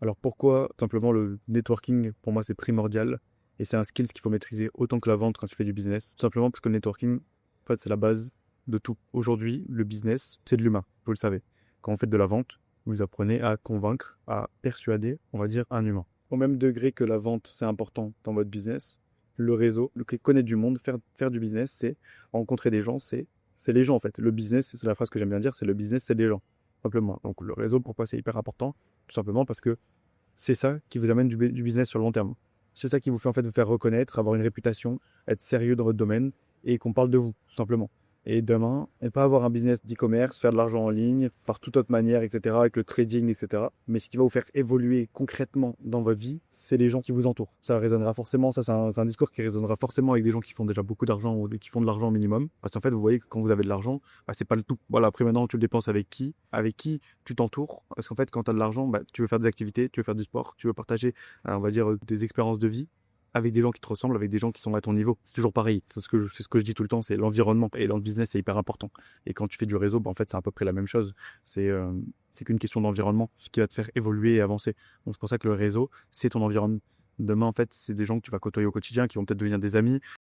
Alors pourquoi? Simplement le networking, pour moi, c'est primordial et c'est un skill qu'il faut maîtriser autant que la vente quand tu fais du business. Tout simplement parce que le networking, en fait, c'est la base de tout. Aujourd'hui, le business, c'est de l'humain, vous le savez. Quand vous faites de la vente, vous apprenez à convaincre, à persuader, on va dire, un humain. Au même degré que la vente, c'est important dans votre business, le réseau, connaître du monde, faire du business, c'est rencontrer des gens, c'est les gens en fait. Le business, c'est la phrase que j'aime bien dire, c'est le business, c'est les gens, simplement. Donc le réseau, pourquoi c'est hyper important? Tout simplement parce que c'est ça qui vous amène du business sur le long terme. C'est ça qui vous fait en fait vous faire reconnaître, avoir une réputation, être sérieux dans votre domaine et qu'on parle de vous, tout simplement. Et demain, et pas avoir un business d'e-commerce, faire de l'argent en ligne, par toute autre manière, etc., avec le trading, etc. Mais ce qui va vous faire évoluer concrètement dans votre vie, c'est les gens qui vous entourent. Ça résonnera forcément, ça c'est un discours qui résonnera forcément avec des gens qui font déjà beaucoup d'argent ou qui font de l'argent au minimum. Parce qu'en fait, vous voyez que quand vous avez de l'argent, bah, c'est pas le tout. Voilà, après maintenant, tu le dépenses avec qui tu t'entoures. Parce qu'en fait, quand tu as de l'argent, bah, tu veux faire des activités, tu veux faire du sport, tu veux partager, on va dire, des expériences de vie avec des gens qui te ressemblent, avec des gens qui sont à ton niveau. C'est toujours pareil. C'est ce que je dis tout le temps, c'est l'environnement. Et dans le business, c'est hyper important. Et quand tu fais du réseau, bah, en fait, c'est à peu près la même chose. C'est qu'une question d'environnement, ce qui va te faire évoluer et avancer. Donc, c'est pour ça que le réseau, c'est ton environnement. Demain, en fait, c'est des gens que tu vas côtoyer au quotidien, qui vont peut-être devenir des amis.